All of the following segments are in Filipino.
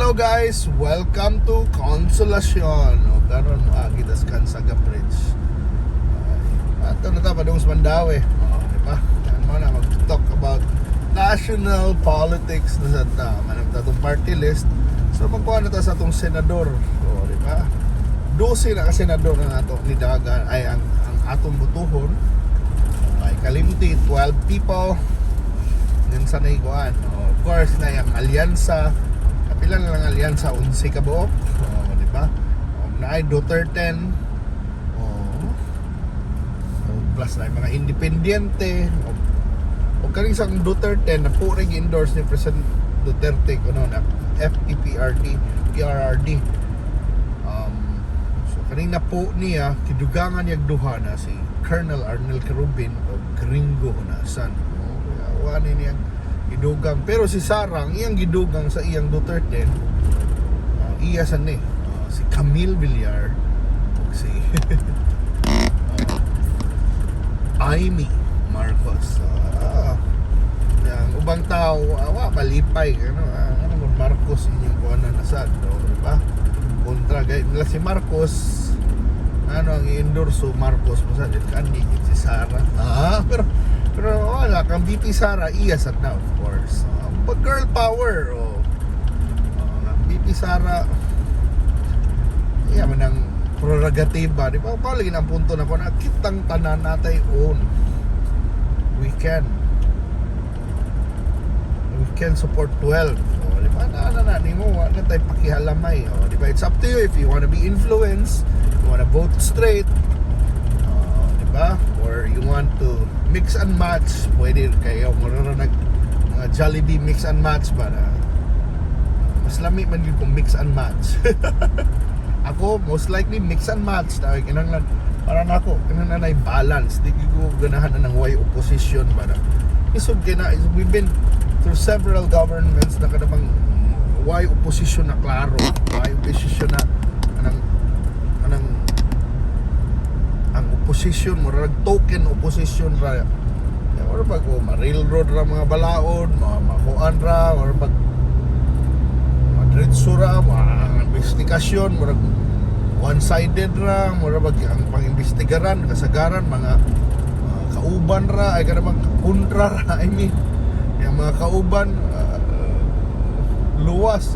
Hello guys, welcome to Consolacion. O karon mo agi tas Kansaga Bridge. Ato na ta padung sa Mandawi. Di ba? Yan mo na mag-talk about national politics na sa ta. Manang tatong party list. So magkuha na ta sa atong senador. O di ba? 12 na ka senador na nato ni Dagan ay ang atong butuhon. Ay kalimti 12 people. Yan sa naikuan. Of course na yung alyansa. Kapila na lang alyansa 11 ka buok. Di ba? Na ay Duterte. Plus na yung mga independiente. O kaning sa Duterte na po rin endorse ni President Duterte kuno na PRRD. So kanina po niya kidugangan niyag duha na si Colonel Arnel Carubin o Gringo Honasan. Wala niyang gidugang, pero si Sarang iyang gidugang sa iyang Duterte iyasan ni si Camille Villar si Amy Marcos. Yang ubang tao malipay ano Marcos inyong kuana na sad, diba? Kontra gay nila si Marcos ang i-endorso Marcos mo sa kandi si Sara. Pero wala kang BP Sara iyasat na, of course. But girl power BP Sara man ang prerogatiba, di ba? Palagi ang punto na ko na kitang tanan natay own. We can support 12. Di ba? Ni mo wala tayo pakihalamay. Di ba? It's up to you if you wanna be influenced, you wanna vote straight. Di ba? Or you want to mix and match, pwede kayo marunong mga Jollibee mix and match ba na mas lami man yun kung mix and match. Ako most likely mix and match na kinanglan para na ako kinanglan ay balance, di ko ganahan na ng way opposition ba na isod kina. We've been through several governments na kadamang way opposition na klaro, way opposition na ang opposition mo rag token opposition ra or pag ma-railroad ra mga balaod makuan ra or pag madritso ra mga investigasyon murag one-sided ra murag ang pang-imbestigaran kasagaran mga kauban ra ay kanang kontra ra I mean yung mga kauban luwas,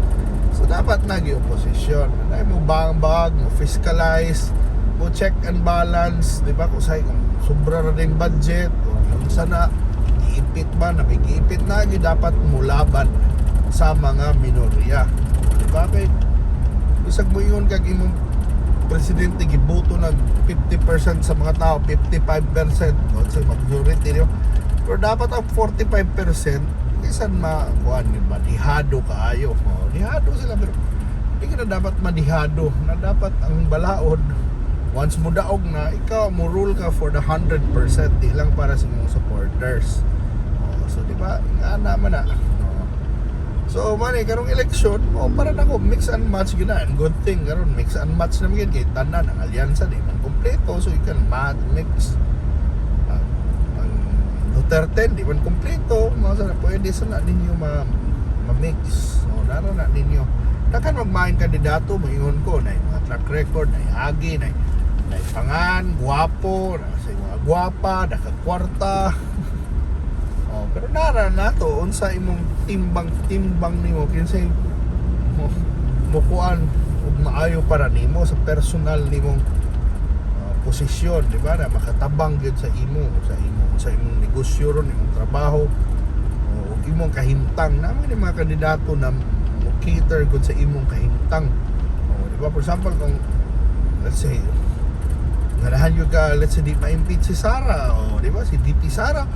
so dapat nagi opposition ay mo bang mo fiscalize mo check and balance, di ba? Kung sobra na din budget o sana iipit ba, napigiipit na yun, dapat mulaban sa mga minorya, di ba? Kaya isag mo yun kag imong presidente giboto ng 50% sa mga tao, 55% o sa majority nyo, pero dapat ang 45% isan makuha nyo ba, dihado kaayo dihado sila, pero hindi ka na dapat madihado na dapat ang balaod once mo daog na, ikaw mo rule ka for the 100%, di lang para sa mga supporters. So di ba, ana man na. So mani karong election, para nako mix and match ginaan. Good thing karon mix and match na magid kay tanan ang alyansa di man kompleto, so you can mix. Ang Duterte di man kompleto, masa pwede sana ninyo ma-mix. So daro na ninyo. Takan magmain kandidato, moingon ko na mga track record, na agi, na pangan, guwapo, sa mga guwapa, nakakwarta. Pero nara na to, unsa imong timbang nimo kinsay mo kuan ug maayo para nimo sa personal nimong posisyon, di ba? Na makatabang gyud sa imong negosyo ron, imong trabaho, ug imong kahimtang. Namo ni mga kandidato na cater good sa imong kahimtang. Di ba? For example, kung let's say nganahan yung let's say di ma-impeach si Sara di ba? Si DP Sara,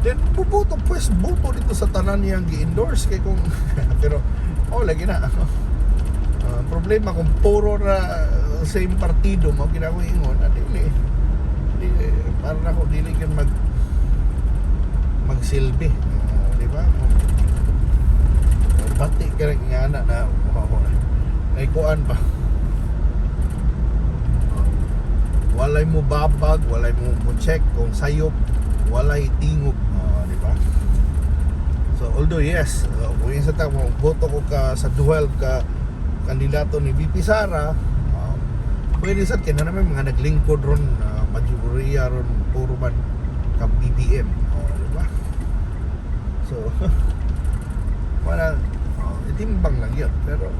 then puputo boto dito sa tanan niyang gi-endorse kay kung pero lagi na problema kung puro na same partido mo ginawa-ingon dili para na ko dili kan magsilbi, di ba? Pati ka rin nga na ay kuan ba walay mo babag, walay mo check kung sayop, walay tingog, di ba? So although yes, kung isa ta mo boto ko ka sa 12 ka kandidato ni VP Sara, pwede sad kay na naman mga naglingkod ron, majorya ron puro man ka BBM, di ba? So wala, itimbang lang yun, pero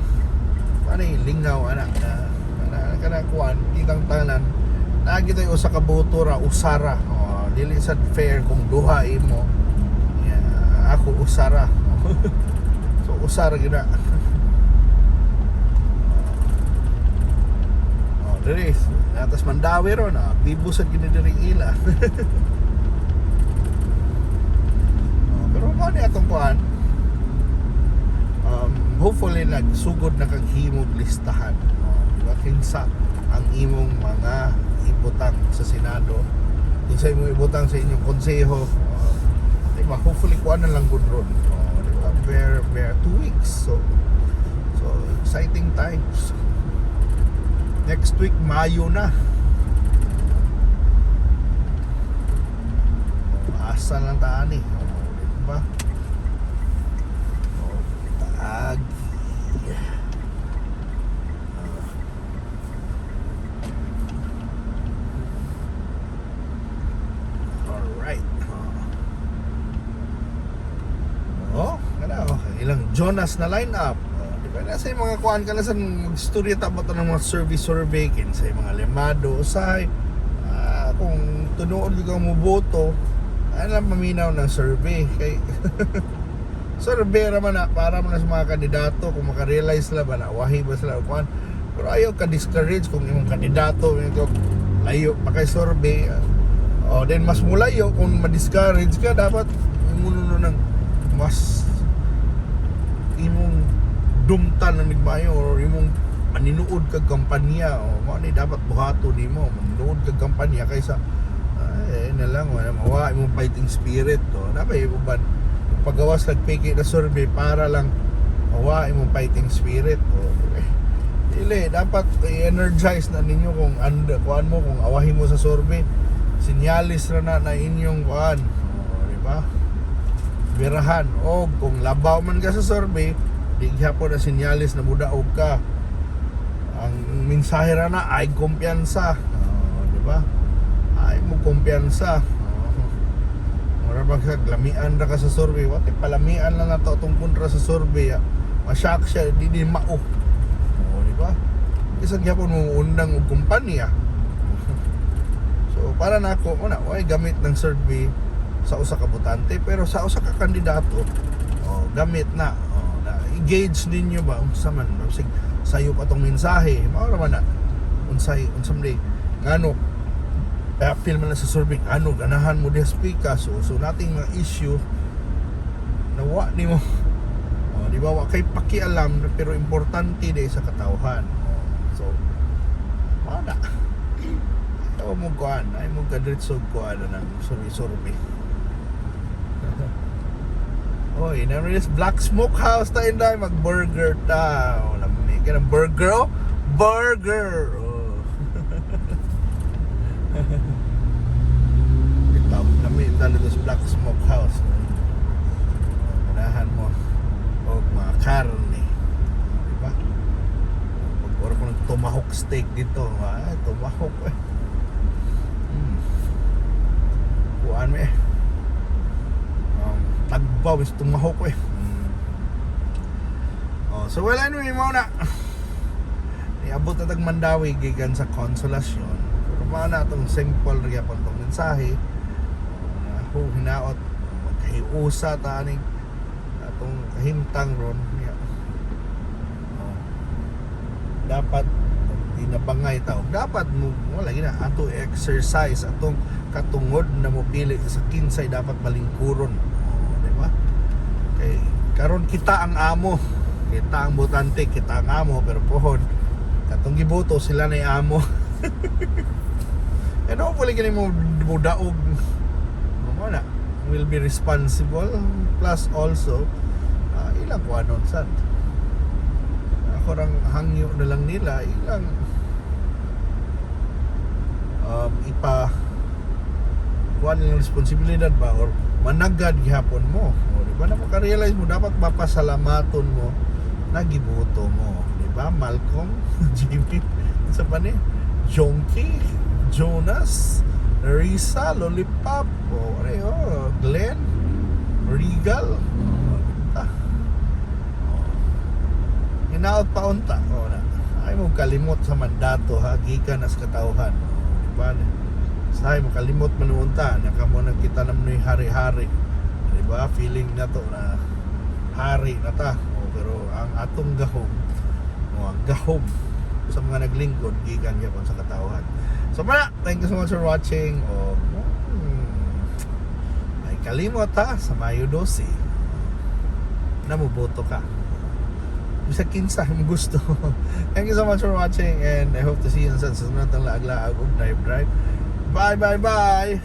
paano yung lingaw anak na kanakuan kitang tanan lagi tayo usa ka boto ra usara, dili sad fair kung duha imo, ako usara. So usara gina. Diri atas Mandawi ron, bibusad gina diri ila. Pero mo ni atong kuan, hopefully nagsugod na kag himog listahan, diba, kinsa ang imong mga ibutang sa Senado, kinsa imong ibutang sa inyong konseho, diba, hopefully kuan na lang good ron, diba, bare 2 weeks, so exciting times. Next week Mayo na, asa lang taan eh, diba? Alright. Ilang Jonas na line up. Diba nasa yung mga kuhan ka na sa mag-storya tapos ng mga survey kinsa yung mga lemado usay, kung tunood ka mo boto, lang maminaw ng survey kay survey raman na para mo na sa mga kandidato kung makarealize sila ba na wahi ba sila kuan, pero ayaw ka discourage kung imong kandidato ito layo pa kay survey, then mas mulayo kung ma-discourage ka, dapat imuno ng mas imong dumtan na nigmayo or imong maninuod kag kampanya, mo ni dapat buhato nimo maninuod kag kampanya kaysa na lang wala mawa imong fighting spirit, dapat ibuban pagawas nagpiki na survey para lang mawa imong fighting spirit, dili dapat i-energize na ninyo kung kuan mo, kung awahin mo sa survey, sinyalis na inyong kuan, di ba, birahan, o kung labaw man ka sa survey, di gyapon na sinyalis na mudaog ka, ang mensahe ra na ay kumpiyansa, di ba, ay mo kumpiyansa, mura bang lamian ra ka sa survey, wati palamian lang nato itong kontra sa survey, masyak siya, di mao, di ba, isang gyapon mo undang og kumpanya. So para na ako, way gamit ng survey sa usa ka botante, pero sa usa ka kandidato, gamit na, engage ninyo ba unsa man sayo pa tong mensahe, mao man na unsay day ngano appeal man na sa survey, ano ganahan mo diha speaker, so nating mga issue na wa nimo, di ba, wa kay pakialam pero importante di sa katawhan, so mana ayaw mo kuhan, ayaw mo kadritso kuhan ng survey. Oy, naman is Black Smokehouse tayo na mag-burger ta. Lamig ka ng burger, burger. Ito, namin talo sa Black Smokehouse. Manahan mo o mga karne, diba? Pag-ora ko ng tomahawk steak dito, tomahawk kuhaan mo tagbaw is tumahok so well, anyway, mo na iabot na tag Mandawi gikan sa konsolasyon, pero mao na itong simple rin po itong mensahe, hinaot magkahiusa taning atong kahimtang ron, dapat tinabangay tao, dapat mo wala gina ato exercise atong katungod na mopili sa kinsay dapat malingkuron, di ba? Okay, karon kita ang amo, kita ang botante, kita ang amo, pero pohon katong giboto sila na amo. And hopefully kini mo daog mo na will be responsible, plus also ilang ko anon sad ako rang hangyo na lang nila ilang ipa kuan ng responsibilidad ba or managad gihapon mo, o di ba, na makarealize mo dapat mapasalamaton mo nagiboto mo, di ba? ba? Malcolm, Jimmy, sa pa ni? Jonky, Jonas, Risa, Lollipop, Glenn, Regal. Hinaot pa unta. Ay mo kalimot sa mandato ha, gikan as katawhan. Diba? Say mo kalimot manuunta, nakamo nang kita namnoy hari-hari. Diba? Feeling na to na hari na ta. Pero ang atong gahom, ang gahom sa mga naglingkod gikan gyapon sa katawhan. So mara, thank you so much for watching. Ay kalimot ha sa Mayo 12. Namuboto ka. Bisa kinsa mo gusto. Thank you so much for watching and I hope to see you sa susunod ng laag-laag og drive. Bye.